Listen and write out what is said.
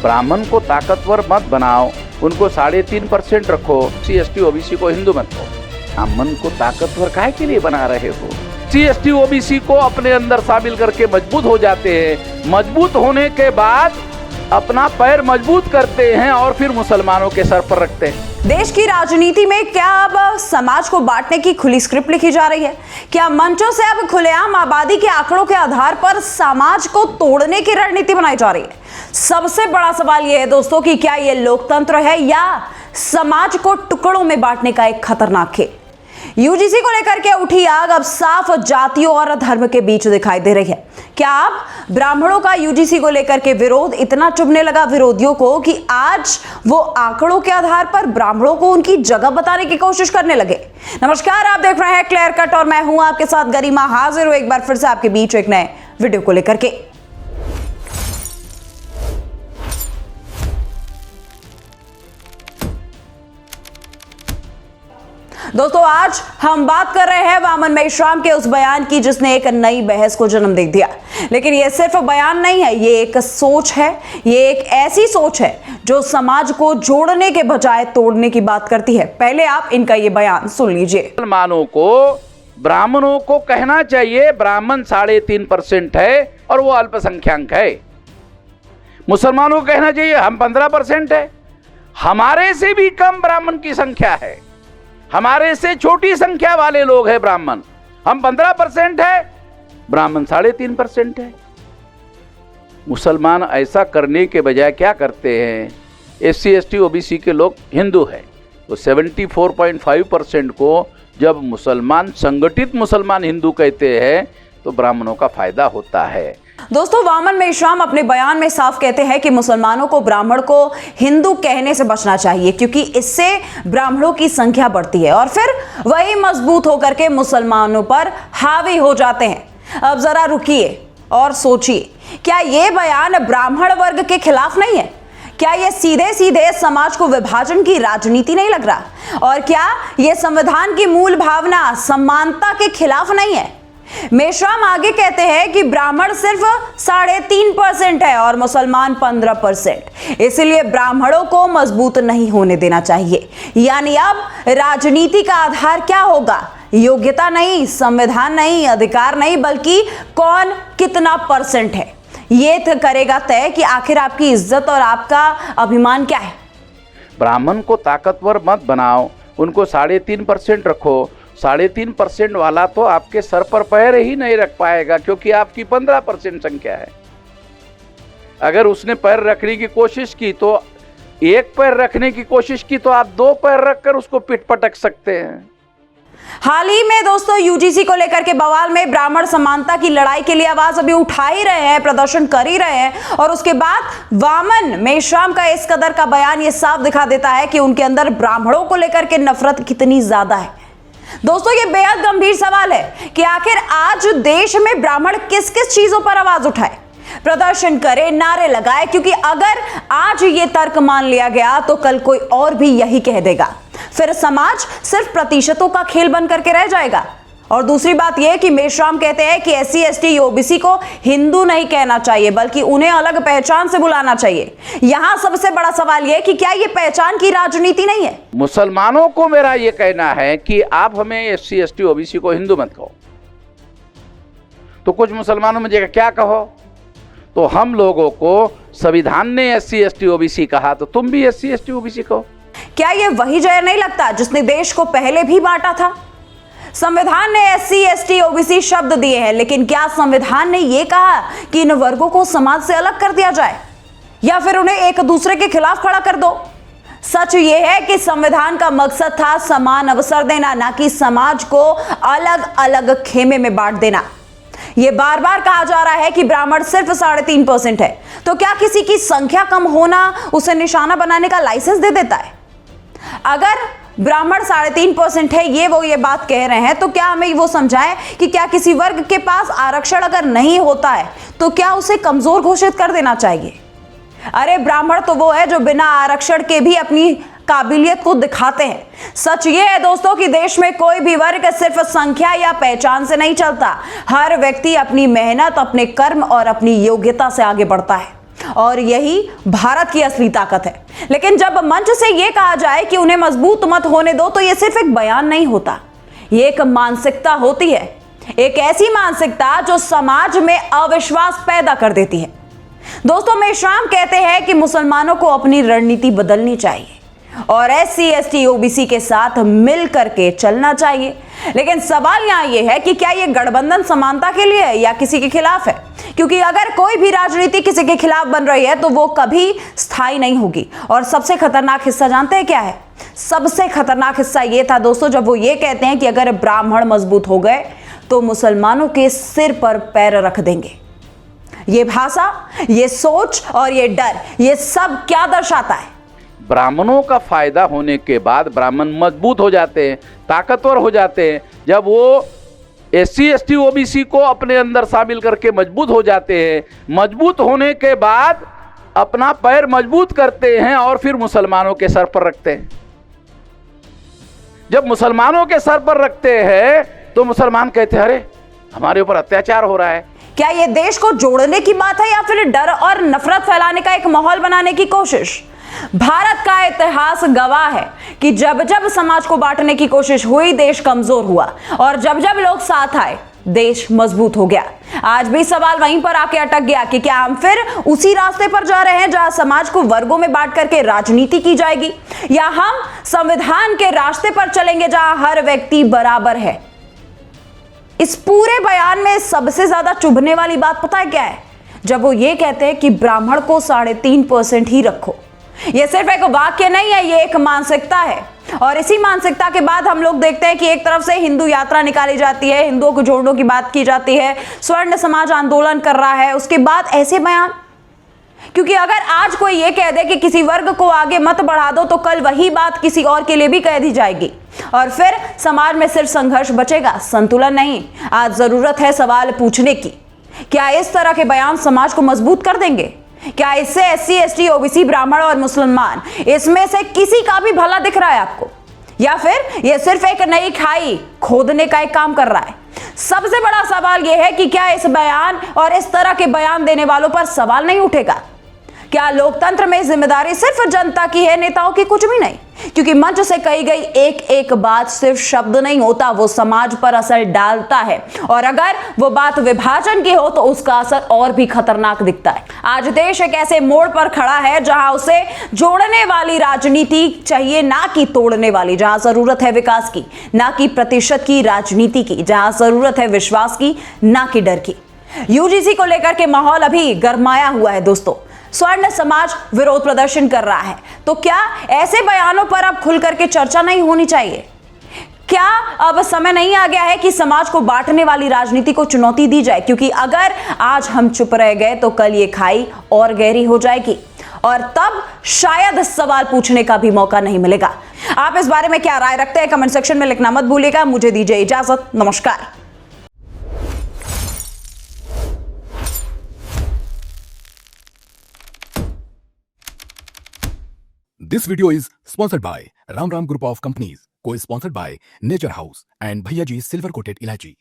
ब्राह्मण को ताकतवर मत बनाओ, उनको 3.5% रखो, SC/ST OBC को हिंदू मत कहो। ब्राह्मण को ताकतवर काहे के लिए बना रहे हो? SC/ST OBC को अपने अंदर शामिल करके मजबूत हो जाते हैं, मजबूत होने के बाद अपना पैर मजबूत करते हैं और फिर मुसलमानों के सर पर रखते हैं। देश की राजनीति में क्या अब समाज को बांटने की खुली स्क्रिप्ट लिखी जा रही है? क्या मंचों से अब खुलेआम आबादी के आंकड़ों के आधार पर समाज को तोड़ने की रणनीति बनाई जा रही है? सबसे बड़ा सवाल यह है दोस्तों कि क्या यह लोकतंत्र है या समाज को टुकड़ों में बांटने का एक खतरनाक खेल? यूजीसी को लेकर के उठी आग अब साफ जातियों और धर्म के बीच दिखाई दे रही है। क्या अब ब्राह्मणों का यूजीसी को लेकर के विरोध इतना चुभने लगा विरोधियों को कि आज वो आंकड़ों के आधार पर ब्राह्मणों को उनकी जगह बताने की कोशिश करने लगे? नमस्कार, आप देख रहे हैं क्लियर कट और मैं हूं आपके साथ गरिमा, हाजिर हूं एक बार फिर से आपके बीच एक नए वीडियो को लेकर के। दोस्तों, आज हम बात कर रहे हैं वामन मेश्राम के उस बयान की जिसने एक नई बहस को जन्म दे दिया। लेकिन यह सिर्फ बयान नहीं है, ये एक सोच है, ये एक ऐसी सोच है जो समाज को जोड़ने के बजाय तोड़ने की बात करती है। पहले आप इनका ये बयान सुन लीजिए। मुसलमानों को ब्राह्मणों को कहना चाहिए ब्राह्मण 3.5% है और वो अल्पसंख्यक है। मुसलमानों को कहना चाहिए हम 15% है, हमारे से भी कम ब्राह्मण की संख्या है, हमारे से छोटी संख्या वाले लोग हैं ब्राह्मण, हम 15% है, ब्राह्मण 3.5% है। मुसलमान ऐसा करने के बजाय क्या करते हैं? SC/ST OBC के लोग हिंदू हैं, तो 74.5% को जब मुसलमान संगठित मुसलमान हिंदू कहते हैं तो ब्राह्मणों का फायदा होता है। दोस्तों, वामन मेश्राम अपने बयान में साफ कहते हैं कि मुसलमानों को ब्राह्मण को हिंदू कहने से बचना चाहिए क्योंकि इससे ब्राह्मणों की संख्या बढ़ती है और फिर वही मजबूत होकर के मुसलमानों पर हावी हो जाते हैं। अब जरा रुकिए और सोचिए, क्या यह बयान ब्राह्मण वर्ग के खिलाफ नहीं है? क्या यह सीधे सीधे समाज को विभाजन की राजनीति नहीं लग रहा? और क्या यह संविधान की मूल भावना समानता के खिलाफ नहीं है? मेश्राम आगे कहते हैं कि ब्राह्मण सिर्फ 3.5% है और मुसलमान 15%, इसलिए ब्राह्मणों को मजबूत नहीं होने देना चाहिए। यानी अब राजनीति का आधार क्या होगा? योग्यता नहीं, संविधान नहीं, अधिकार नहीं, बल्कि कौन कितना परसेंट है, ये करेगा तय कि आखिर आपकी इज्जत और आपका अभिमान क्या है। ब्राह्मण को ताकतवर मत बनाओ, उनको 3.5% रखो। 3.5% वाला तो आपके सर पर पैर ही नहीं रख पाएगा क्योंकि आपकी 15% संख्या है। अगर उसने पैर रखने की कोशिश की तो एक पैर रखने की कोशिश की तो आप 2 पैर रखकर उसको पिट पटक सकते हैं। हाल ही में दोस्तों यूजीसी को लेकर के बवाल में ब्राह्मण समानता की लड़ाई के लिए आवाज अभी उठा ही रहे हैं, प्रदर्शन कर ही रहे हैं और उसके बाद वामन मेश्राम का इस कदर का बयान ये साफ दिखा देता है कि उनके अंदर ब्राह्मणों को लेकर के नफरत कितनी ज्यादा है। दोस्तों, ये बेहद गंभीर सवाल है कि आखिर आज देश में ब्राह्मण किस किस चीजों पर आवाज उठाए, प्रदर्शन करे, नारे लगाए, क्योंकि अगर आज ये तर्क मान लिया गया तो कल कोई और भी यही कह देगा। फिर समाज सिर्फ प्रतिशतों का खेल बन करके रह जाएगा। और दूसरी बात यह कि मेश्राम कहते हैं कि SC/ST OBC को हिंदू नहीं कहना चाहिए बल्कि उन्हें अलग पहचान से बुलाना चाहिए। यहां सबसे बड़ा सवाल यह कि क्या यह पहचान की राजनीति नहीं है? मुसलमानों को मेरा यह कहना है कि आप हमें SC/ST OBC को हिंदू मत कहो। तो कुछ मुसलमानों में क्या कहो? तो हम लोगों को संविधान ने SC/ST OBC कहा तो तुम भी SC/ST OBC कहो। क्या यह वही जय नहीं लगता जिसने देश को पहले भी बांटा था? संविधान ने SC/ST OBC शब्द दिए हैं, लेकिन क्या संविधान ने यह कहा कि इन वर्गों को समाज से अलग कर दिया जाए या फिर उन्हें एक दूसरे के खिलाफ खड़ा कर दो? सच यह है कि संविधान का मकसद था समान अवसर देना, ना कि समाज को अलग अलग खेमे में बांट देना। यह बार बार कहा जा रहा है कि ब्राह्मण सिर्फ 3.5% है, तो क्या किसी की संख्या कम होना उसे निशाना बनाने का लाइसेंस दे देता है? अगर ब्राह्मण 3.5% है, ये बात कह रहे हैं, तो क्या हमें वो समझाएं कि क्या किसी वर्ग के पास आरक्षण अगर नहीं होता है तो क्या उसे कमजोर घोषित कर देना चाहिए? अरे ब्राह्मण तो वो है जो बिना आरक्षण के भी अपनी काबिलियत को दिखाते हैं। सच ये है दोस्तों कि देश में कोई भी वर्ग सिर्फ संख्या या पहचान से नहीं चलता। हर व्यक्ति अपनी मेहनत, अपने कर्म और अपनी योग्यता से आगे बढ़ता है। और यही भारत की असली ताकत है। लेकिन जब मंच से यह कहा जाए कि उन्हें मजबूत मत होने दो, तो यह सिर्फ एक बयान नहीं होता, यह एक मानसिकता होती है, एक ऐसी मानसिकता जो समाज में अविश्वास पैदा कर देती है। दोस्तों, मेश्राम कहते हैं कि मुसलमानों को अपनी रणनीति बदलनी चाहिए और SC ST OBC के साथ मिल करके चलना चाहिए। लेकिन सवाल यहां यह है कि क्या यह गठबंधन समानता के लिए है या किसी के खिलाफ है? क्योंकि अगर कोई भी राजनीति किसी के खिलाफ बन रही है तो वो कभी स्थायी नहीं होगी। और सबसे खतरनाक हिस्सा जानते हैं क्या है? सबसे खतरनाक हिस्सा यह था दोस्तों, जब वो ये कहते हैं कि अगर ब्राह्मण मजबूत हो गए तो मुसलमानों के सिर पर पैर रख देंगे। ये भाषा, ये सोच और ये डर, ये सब क्या दर्शाता है? ब्राह्मणों का फायदा होने के बाद ब्राह्मण मजबूत हो जाते हैं, ताकतवर हो जाते हैं। जब वो SC ST OBC को अपने अंदर शामिल करके मजबूत हो जाते हैं, मजबूत होने के बाद अपना पैर मजबूत करते हैं और फिर मुसलमानों के सर पर रखते हैं। जब मुसलमानों के सर पर रखते हैं तो मुसलमान कहते हैं अरे हमारे ऊपर अत्याचार हो रहा है। क्या ये देश को जोड़ने की बात है या फिर डर और नफरत फैलाने का एक माहौल बनाने की कोशिश? भारत का इतिहास गवाह है कि जब जब समाज को बांटने की कोशिश हुई, देश कमजोर हुआ, और जब जब लोग साथ आए, देश मजबूत हो गया। आज भी सवाल वहीं पर आके अटक गया कि क्या हम फिर उसी रास्ते पर जा रहे हैं जहां समाज को वर्गों में बांट करके राजनीति की जाएगी, या हम संविधान के रास्ते पर चलेंगे जहां हर व्यक्ति बराबर है? इस पूरे बयान में सबसे ज्यादा चुभने वाली बात पता है क्या है? जब वो ये कहते हैं कि ब्राह्मण को 3.5% ही रखो। ये सिर्फ एक वाक्य नहीं है, ये एक मानसिकता है। और इसी मानसिकता के बाद हम लोग देखते हैं कि एक तरफ से हिंदू यात्रा निकाली जाती है, हिंदुओं को जोड़ने की बात की जाती है, स्वर्ण समाज आंदोलन कर रहा है, उसके बाद ऐसे बयान। क्योंकि अगर आज कोई ये कह दे कि किसी वर्ग को आगे मत बढ़ा दो, तो कल वही बात किसी और के लिए भी कह दी जाएगी और फिर समाज में सिर्फ संघर्ष बचेगा, संतुलन नहीं। आज जरूरत है सवाल पूछने की, क्या इस तरह के बयान समाज को मजबूत कर देंगे? क्या इससे SC ST OBC, ब्राह्मण और मुसलमान, इसमें से किसी का भी भला दिख रहा है आपको, या फिर यह सिर्फ एक नई खाई खोदने का एक काम कर रहा है? सबसे बड़ा सवाल यह है कि क्या इस बयान और इस तरह के बयान देने वालों पर सवाल नहीं उठेगा? क्या लोकतंत्र में जिम्मेदारी सिर्फ जनता की है, नेताओं की कुछ भी नहीं? क्योंकि मंच से कही गई एक एक बात सिर्फ शब्द नहीं होता, वो समाज पर असर डालता है, और अगर वो बात विभाजन की हो तो उसका असर और भी खतरनाक दिखता है। आज देश एक ऐसे मोड़ पर खड़ा है जहां उसे जोड़ने वाली राजनीति चाहिए, ना कि तोड़ने वाली। जहां जरूरत है विकास की, ना कि प्रतिशत की राजनीति की। जहां जरूरत है विश्वास की, ना कि डर की। UGC को लेकर के माहौल अभी गरमाया हुआ है दोस्तों। स्वर्ण समाज विरोध प्रदर्शन कर रहा है, तो क्या ऐसे बयानों पर अब खुल करके चर्चा नहीं होनी चाहिए? क्या अब समय नहीं आ गया है कि समाज को बांटने वाली राजनीति को चुनौती दी जाए? क्योंकि अगर आज हम चुप रह गए तो कल ये खाई और गहरी हो जाएगी, और तब शायद सवाल पूछने का भी मौका नहीं मिलेगा। आप इस बारे में क्या राय रखते हैं? कमेंट सेक्शन में लिखना मत भूलिएगा। मुझे दीजिए इजाजत, नमस्कार। This video is sponsored by Ram Ram Group of Companies, co-sponsored by Nature House and Bhaiya Ji Silver Coated Ilaichi.